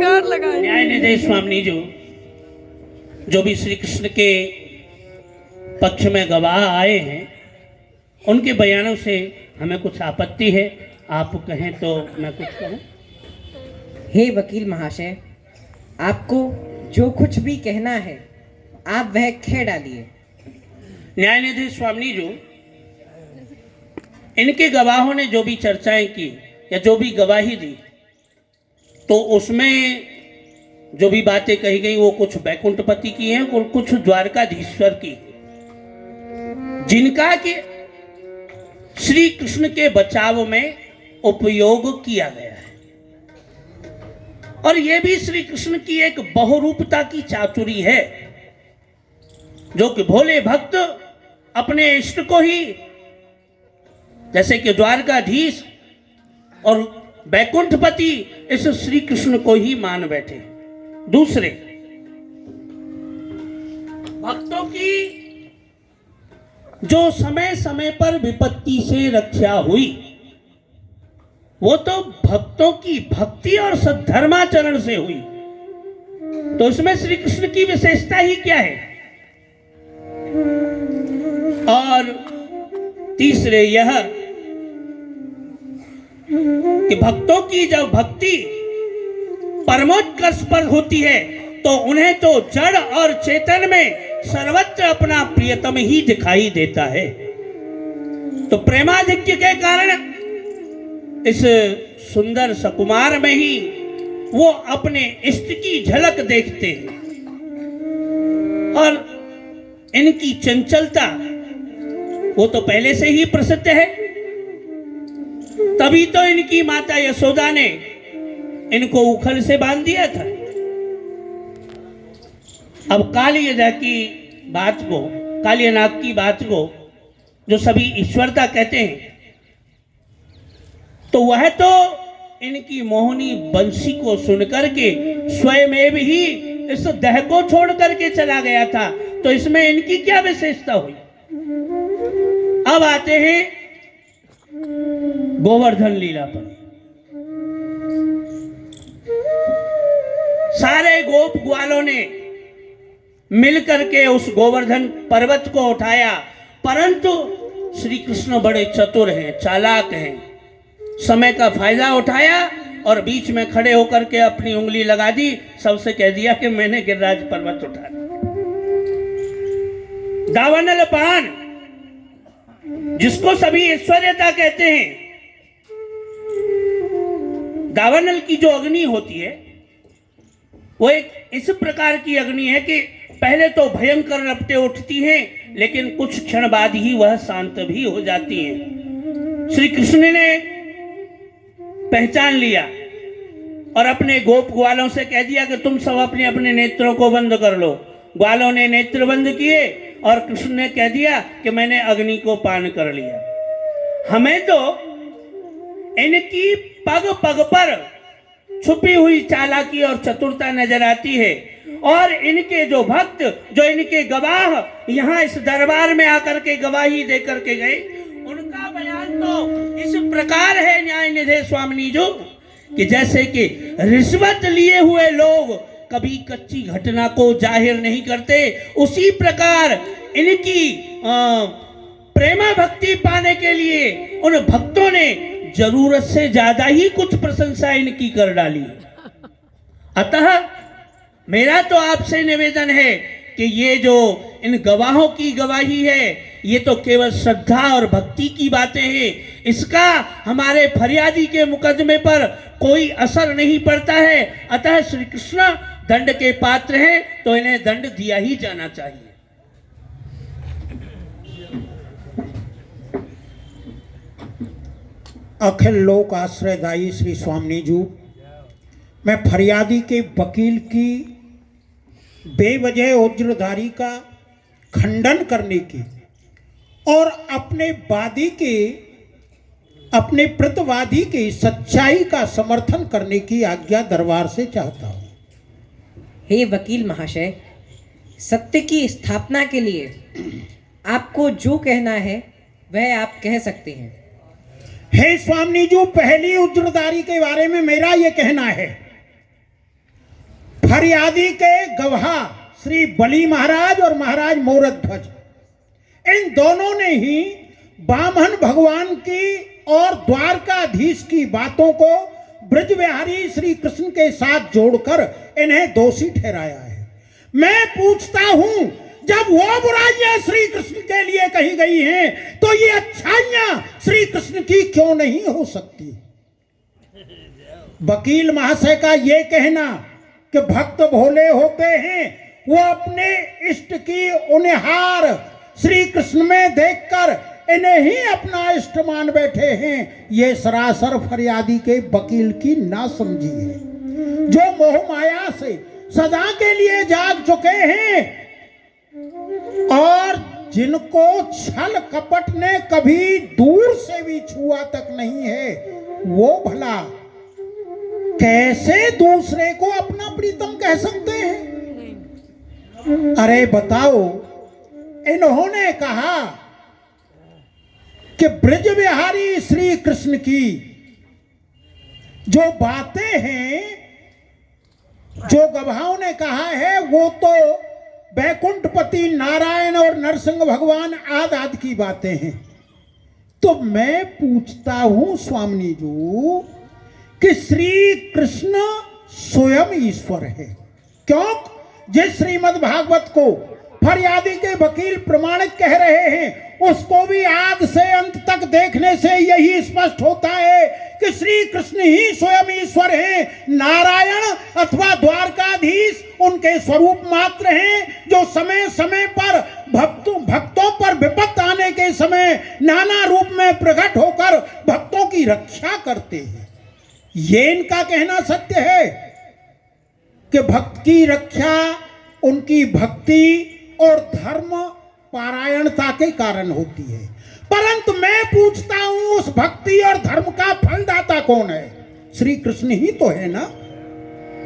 जयकार लगाए। न्यायाधीश स्वामी जी जो भी श्री कृष्ण के पक्ष में गवाह आए हैं उनके बयानों से हमें कुछ आपत्ति है। आप कहें तो मैं कुछ कहूँ। हे वकील महाशय, आपको जो कुछ भी कहना है आप वह कह डालिए। न्यायाधीश स्वामी जी इनके गवाहों ने जो भी चर्चाएं की या जो भी गवाही दी तो उसमें जो भी बातें कही गई वो कुछ बैकुंठपति की हैं और कुछ द्वारकाधीश्वर की, जिनका कि श्री कृष्ण के बचाव में उपयोग किया गया है। और यह भी श्री कृष्ण की एक बहुरूपता की चातुरी है जो कि भोले भक्त अपने इष्ट को ही, जैसे कि द्वारकाधीश और बैकुंठपति, इस श्री कृष्ण को ही मान बैठे। दूसरे भक्तों की जो समय समय पर विपत्ति से रक्षा हुई वो तो भक्तों की भक्ति और सद्धर्माचरण से हुई। तो इसमें श्री कृष्ण की विशेषता ही क्या है। और तीसरे यह कि भक्तों की जब भक्ति परमोत्कर्ष पर होती है तो उन्हें तो जड़ और चेतन में सर्वत्र अपना प्रियतम ही दिखाई देता है। तो प्रेमाधिक्य के कारण इस सुंदर सकुमार में ही वो अपने इष्ट की झलक देखते हैं। और इनकी चंचलता वो तो पहले से ही प्रसिद्ध है, तभी तो इनकी माता यशोदा ने इनको उखल से बांध दिया था। अब कालियदा की बात को, कालियनाग की बात को जो सभी ईश्वरता कहते हैं, तो वह तो इनकी मोहनी बंसी को सुनकर के स्वयं ही इस देह को छोड़ करके चला गया था। तो इसमें इनकी क्या विशेषता हुई। अब आते हैं गोवर्धन लीला पर। सारे गोप ग्वालों ने मिलकर के उस गोवर्धन पर्वत को उठाया, परंतु श्री कृष्ण बड़े चतुर हैं, चालाक हैं। समय का फायदा उठाया और बीच में खड़े होकर के अपनी उंगली लगा दी, सबसे कह दिया कि मैंने गिरिराज पर्वत उठा लिया। दावानल पान जिसको सभी ऐश्वर्यता कहते हैं, दावानल की जो अग्नि होती है वो एक इस प्रकार की अग्नि है कि पहले तो भयंकर लपटें उठती हैं लेकिन कुछ क्षण बाद ही वह शांत भी हो जाती हैं। श्री कृष्ण ने पहचान लिया और अपने गोप ग्वालों से कह दिया कि तुम सब अपने अपने नेत्रों को बंद कर लो। ग्वालों ने नेत्र बंद किए और कृष्ण ने कह दिया कि मैंने अग्नि को पान कर लिया। हमें तो इनकी पग पग पर छुपी हुई चालाकी और चतुरता नजर आती है। और इनके जो भक्त, जो इनके गवाह यहाँ इस दरबार में आकर के गवाही दे करके गए, उनका बयान तो इस प्रकार है न्यायाधीश स्वामी जो कि जैसे कि रिश्वत लिए हुए लोग कभी कच्ची घटना को जाहिर नहीं करते, उसी प्रकार इनकी प्रेमा भक्ति पाने के लिए उन भक्तों ने जरूरत से ज्यादा ही कुछ प्रशंसा इनकी कर डाली। अतः मेरा तो आपसे निवेदन है कि ये जो इन गवाहों की गवाही है ये तो केवल श्रद्धा और भक्ति की बातें हैं, इसका हमारे फरियादी के मुकदमे पर कोई असर नहीं पड़ता है। अतः श्री कृष्ण दंड के पात्र हैं तो इन्हें दंड दिया ही जाना चाहिए। अखिल लोक आश्रयदायी श्री स्वामी जी, मैं फरियादी के वकील की बेवजह उज्रधारी का खंडन करने की और अपने वादी के, अपने प्रतिवादी के सच्चाई का समर्थन करने की आज्ञा दरबार से चाहता हूँ। हे वकील महाशय, सत्य की स्थापना के लिए आपको जो कहना है वह आप कह सकते हैं। हे स्वामी जी, पहली उज्रदारी के बारे में मेरा यह कहना है फरियादी के गवाह श्री बली महाराज और महाराज मोरध्वज, इन दोनों ने ही वामन भगवान की और द्वारकाधीश की बातों को ब्रजविहारी श्री कृष्ण के साथ जोड़कर इन्हें दोषी ठहराया है। मैं पूछता हूं, जब वो बुराइयां श्री कृष्ण के लिए कही गई हैं, तो ये अच्छाइयां श्री कृष्ण की क्यों नहीं हो सकती? वकील महाशय का ये कहना कि भक्त भोले होते हैं, वो अपने इष्ट की उन्हार श्री कृष्ण में देखकर इन्हें ही अपना इष्ट मान बैठे हैं, ये सरासर फरियादी के वकील की नासमझी है, जो मोह माया से सदा के लिए जाग चुके हैं और जिनको छल कपट ने कभी दूर से भी छुआ तक नहीं है, वो भला कैसे दूसरे को अपना प्रीतम कह सकते हैं? अरे बताओ, इन्होंने कहा कि ब्रज विहारी श्री कृष्ण की जो बातें हैं, जो गवाहों ने कहा है, वो तो वैकुंठपति नारायण और नरसिंह भगवान आदि की बातें हैं। तो मैं पूछता हूं स्वामी जी कि श्री कृष्ण स्वयं ईश्वर है क्यों? जिस श्रीमद् भागवत को फरियादी के वकील प्रमाणिक कह रहे हैं, उसको भी आद से अंत तक देखने से यही स्पष्ट होता है कि श्री कृष्ण ही स्वयं ईश्वर हैं। नारायण अथवा द्वारकाधीश उनके स्वरूप मात्र हैं, जो समय समय पर भक्तों पर विपत्त आने के समय नाना रूप में प्रकट होकर भक्तों की रक्षा करते हैं। ये इनका कहना सत्य है कि भक्त की रक्षा उनकी भक्ति और धर्म पारायणता के कारण होती है। परंतु मैं पूछता हूं, उस भक्ति और धर्म का फलदाता कौन है? श्री कृष्ण ही तो है ना।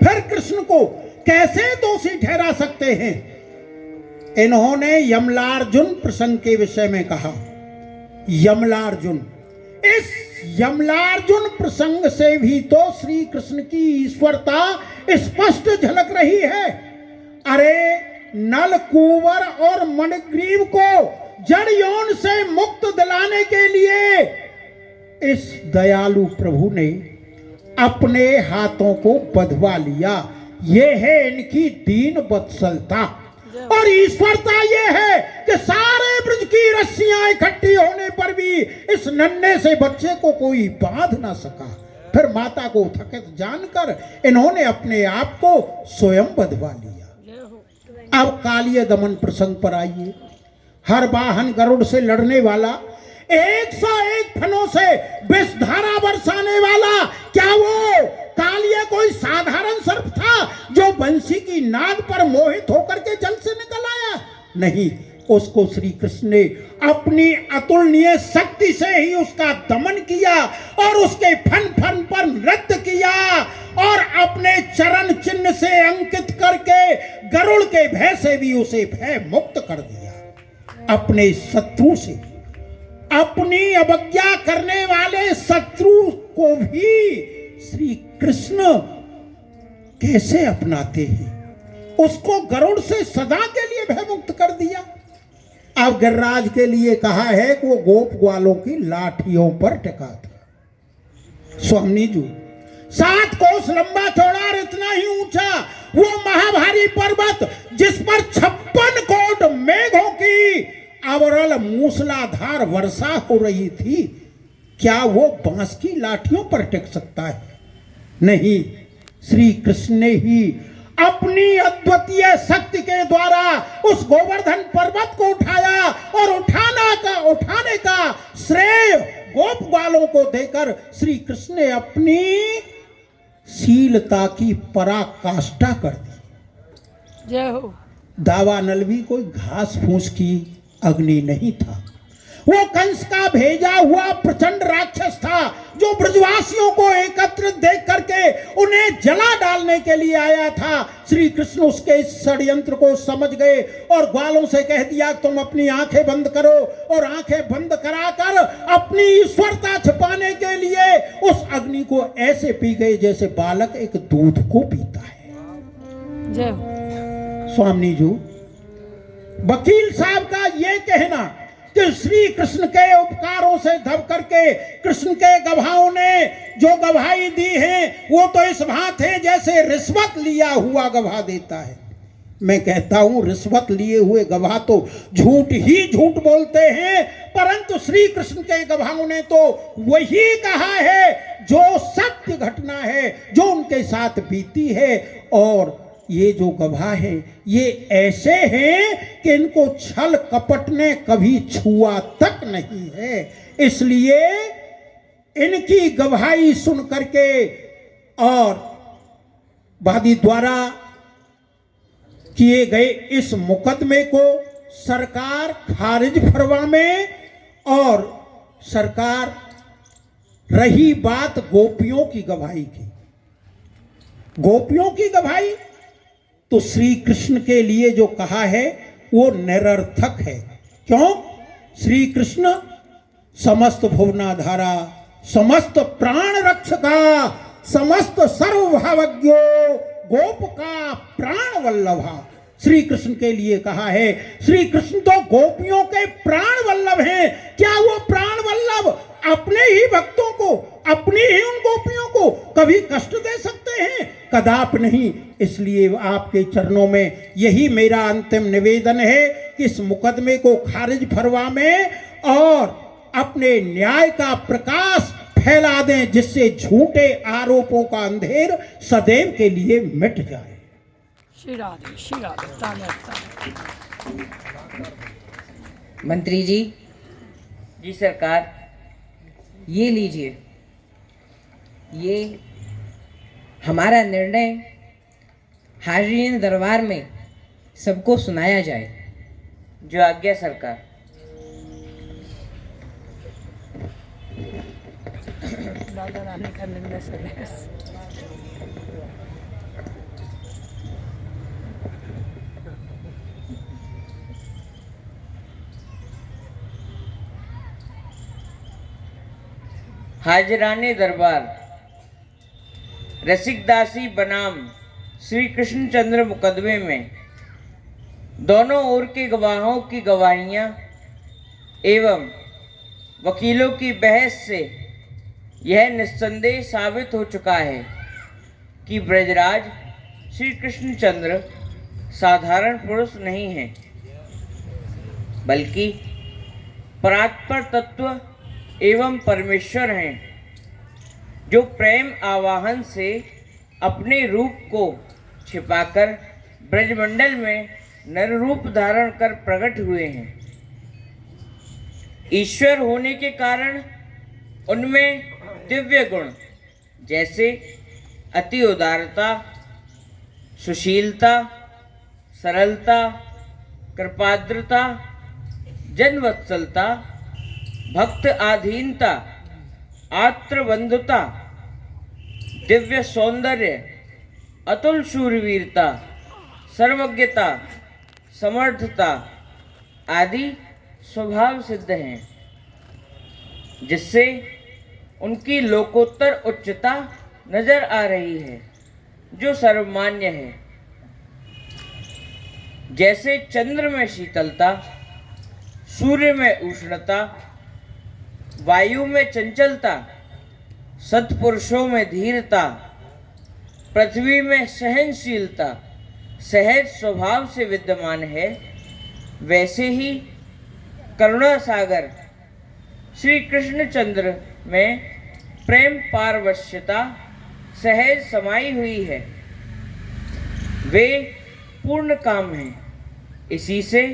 फिर कृष्ण को कैसे दोषी ठहरा सकते हैं? इन्होंने यमलार्जुन प्रसंग के विषय में कहा। यमलार्जुन, इस यमलार्जुन प्रसंग से भी तो श्री कृष्ण की ईश्वरता स्पष्ट झलक रही है। अरे नल कुंवर और मणिग्रीव को जड़ यौन से मुक्त दिलाने के लिए इस दयालु प्रभु ने अपने हाथों को बंधवा लिया। ये है इनकी दीन वत्सलता और ईश्वरता। ये है कि सारे ब्रज की रस्सियां इकट्ठी होने पर भी इस नन्हे से बच्चे को कोई बांध ना सका। फिर माता को थकित जानकर इन्होंने अपने आप को स्वयं बंधवा लिया। अब कालिय दमन प्रसंग पर आइए। हर वाहन गरुड़ से लड़ने वाला, 101 फनों से विषधारा बरसाने वाला, क्या वो कालिय कोई साधारण सर्प था जो बंसी की नाद पर मोहित होकर के जल से निकल आया? नहीं, उसको श्री कृष्ण ने अपनी अतुलनीय शक्ति से ही उसका दमन किया और उसके फन फन पर नृत्य किया और अपने चरण चिन्ह से अंकित करके गरुड़ के भय से भी उसे भय मुक्त कर दिया। अपने शत्रु से, अपनी अवज्ञा करने वाले शत्रु को भी श्री कृष्ण कैसे अपनाते हैं? उसको गरुड़ से सदा के लिए भय मुक्त कर दिया। अब गिरिराज के लिए कहा है कि वो गोप ग्वालों की लाठियों पर टिका था। स्वामी जी, 7 कोस लंबा चौड़ा और इतना ही ऊंचा वो महाभारी पर्वत, जिस पर 56 कोट मेघों की अविरल मूसलाधार वर्षा हो रही थी, क्या वो बांस की लाठियों पर टिक सकता है? नहीं, श्री कृष्ण ने ही अपनी अद्वितीय शक्ति के द्वारा उस गोवर्धन पर्वत को उठाया और उठाने का श्रेय गोप ग्वालों को देकर श्री कृष्ण ने अपनी शीलता की पराकाष्ठा कर दी। जय हो। दावानल भी कोई घास फूस की अग्नि नहीं था। वो कंस का भेजा हुआ प्रचंड राक्षस था, जो ब्रजवासियों को एकत्रित देख करके उन्हें जला डालने के लिए आया था। श्री कृष्ण उसके इस षड्यंत्र को समझ गए और ग्वालों से कह दिया, तुम अपनी आंखें बंद करो, और आंखें बंद कराकर अपनी ईश्वरता छिपाने के लिए उस अग्नि को ऐसे पी गए जैसे बालक एक दूध को पीता है। जय हो। स्वामी जी, वकील साहब का ये कहना कि श्री कृष्ण के उपकारों से धब करके कृष्ण के गवाहों ने जो गवाही दी है वो तो इस बात है जैसे रिश्वत लिया हुआ गवाह देता है। मैं कहता हूं रिश्वत लिए हुए गवाह तो झूठ ही झूठ बोलते हैं, परंतु श्री कृष्ण के गवाहों ने तो वही कहा है जो सत्य घटना है, जो उनके साथ बीती है। और ये जो गवाह है ये ऐसे हैं कि इनको छल कपट ने कभी छुआ तक नहीं है, इसलिए इनकी गवाही सुन करके और वादी द्वारा किए गए इस मुकदमे को सरकार खारिज फरमावे। और सरकार रही बात गोपियों की गवाही की, गोपियों की गवाही तो श्री कृष्ण के लिए जो कहा है वो निरर्थक है। क्यों? श्री कृष्ण समस्त भुवनाधारा, समस्त प्राण रक्षका, समस्त सर्वभावज्ञो गोप का प्राण वल्लभा, श्री कृष्ण के लिए कहा है। श्री कृष्ण तो गोपियों के प्राण वल्लभ हैं। क्या वो प्राण वल्लभ अपने ही भक्तों को, अपनी ही उन गोपियों को कभी कष्ट दे सकते हैं? कदापि नहीं। इसलिए आपके चरणों में यही मेरा अंतिम निवेदन है कि इस मुकदमे को खारिज फरमाएं और अपने न्याय का प्रकाश फैला दें, जिससे झूठे आरोपों का अंधेर सदैव के लिए मिट जाए। श्री राधे, श्री राधे। तालियां, तालियां। मंत्री जी, जी सरकार। ये लीजिए, ये हमारा निर्णय हाजिरीन दरबार में सबको सुनाया जाए। जो आज्ञा सरकार। दादा रानी का निर्णय संन्यास। हाजराने दरबार रसिकदासी बनाम श्री कृष्ण चंद्र मुकदमे में दोनों ओर के गवाहों की गवाहियां एवं वकीलों की बहस से यह निस्संदेह साबित हो चुका है कि ब्रजराज श्री कृष्ण चंद्र साधारण पुरुष नहीं हैं, बल्कि परात्पर तत्व एवं परमेश्वर हैं, जो प्रेम आवाहन से अपने रूप को छिपाकर ब्रजमंडल में नर रूप धारण कर प्रकट हुए हैं। ईश्वर होने के कारण उनमें दिव्य गुण जैसे अति उदारता, सुशीलता, सरलता, कृपाद्रता, जनवत्सलता, भक्त आधीनता, आत्रबंधुता, दिव्य सौंदर्य, अतुल शूरवीरता, सर्वज्ञता, समर्थता आदि स्वभाव सिद्ध हैं, जिससे उनकी लोकोत्तर उच्चता नजर आ रही है, जो सर्वमान्य है। जैसे चंद्र में शीतलता, सूर्य में उष्णता, वायु में चंचलता, सत्पुरुषों में धीरता, पृथ्वी में सहनशीलता सहज स्वभाव से विद्यमान है, वैसे ही करुणा सागर श्री कृष्णचंद्र में प्रेम पारवश्यता सहज समाई हुई है। वे पूर्ण काम हैं, इसी से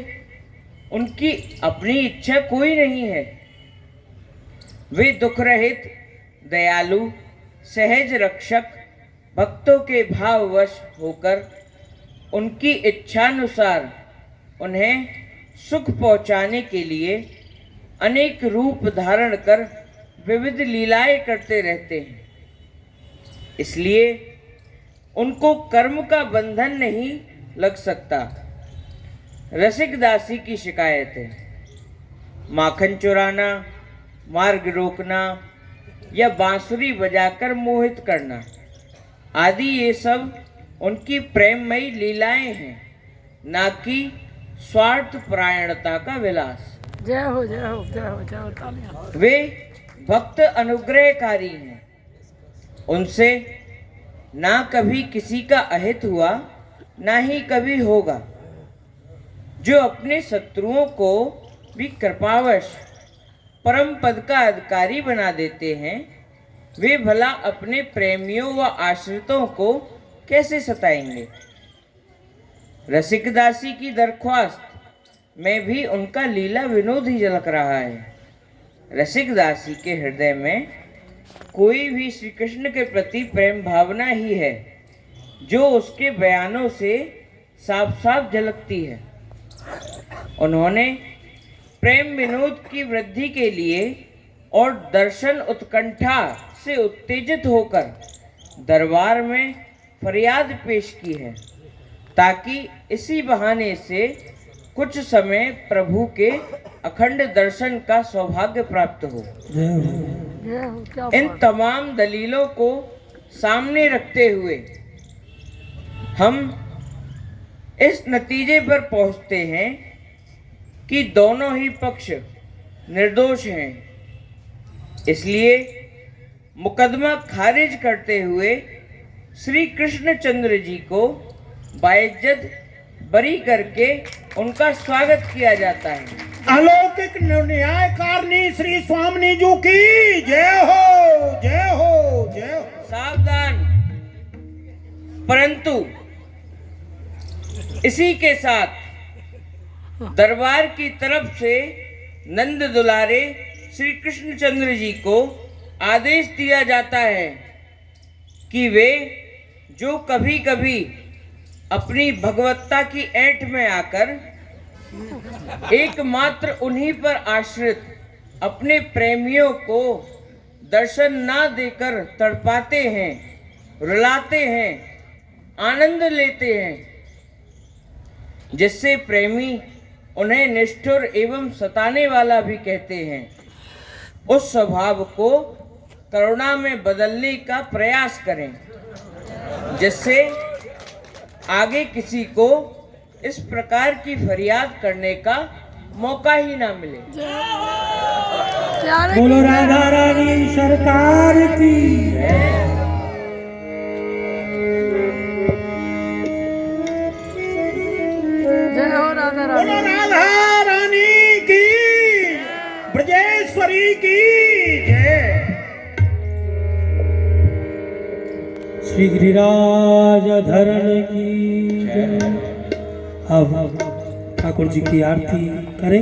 उनकी अपनी इच्छा कोई नहीं है। वे दुख रहित, दयालु, सहज रक्षक, भक्तों के भाववश होकर उनकी इच्छानुसार उन्हें सुख पहुँचाने के लिए अनेक रूप धारण कर विविध लीलाएं करते रहते हैं। इसलिए उनको कर्म का बंधन नहीं लग सकता। रसिक दासी की शिकायत है, माखन चुराना, मार्ग रोकना या बांसुरी बजाकर मोहित करना आदि ये सब उनकी प्रेममयी लीलाएं हैं, ना कि स्वार्थ परायणता का विलास। जय हो जय हो जय हो जय हो, तालियां। वे भक्त अनुग्रहकारी हैं, उनसे ना कभी किसी का अहित हुआ, ना ही कभी होगा। जो अपने शत्रुओं को भी कृपावश परम पद का अधिकारी बना देते हैं, वे भला अपने प्रेमियों व आश्रितों को कैसे सताएंगे। रसिकदासी की दरख्वास्त में भी उनका लीला विनोद ही झलक रहा है। रसिकदासी के हृदय में कोई भी श्री कृष्ण के प्रति प्रेम भावना ही है, जो उसके बयानों से साफ साफ झलकती है। उन्होंने प्रेम विनोद की वृद्धि के लिए और दर्शन उत्कंठा से उत्तेजित होकर दरबार में फरियाद पेश की है, ताकि इसी बहाने से कुछ समय प्रभु के अखंड दर्शन का सौभाग्य प्राप्त हो। जय हो क्या इन तमाम दलीलों को सामने रखते हुए हम इस नतीजे पर पहुंचते हैं कि दोनों ही पक्ष निर्दोष हैं। इसलिए मुकदमा खारिज करते हुए श्री कृष्णचंद्र जी को बाइज्जत बरी करके उनका स्वागत किया जाता है। अलौकिक न्यायकारिणी श्री स्वामिनी जी की जय हो जय हो जय हो। सावधान, परंतु इसी के साथ दरबार की तरफ से नंद दुलारे श्री कृष्णचंद्र जी को आदेश दिया जाता है कि वे जो कभी कभी अपनी भगवत्ता की ऐंठ में आकर एकमात्र उन्हीं पर आश्रित अपने प्रेमियों को दर्शन ना देकर तड़पाते हैं, रुलाते हैं, आनंद लेते हैं, जिससे प्रेमी उन्हें निष्ठुर एवं सताने वाला भी कहते हैं, उस स्वभाव को करुणा में बदलने का प्रयास करें, जिससे आगे किसी को इस प्रकार की फरियाद करने का मौका ही ना मिले। प्यारे बोलो राधा रानी सरकार की। जय हो राधा रानी। बोलो राधा रानी की, ब्रजेश्वरी की जय। श्री गिरिराज धरण की जय। अब ठाकुर जी की आरती करें।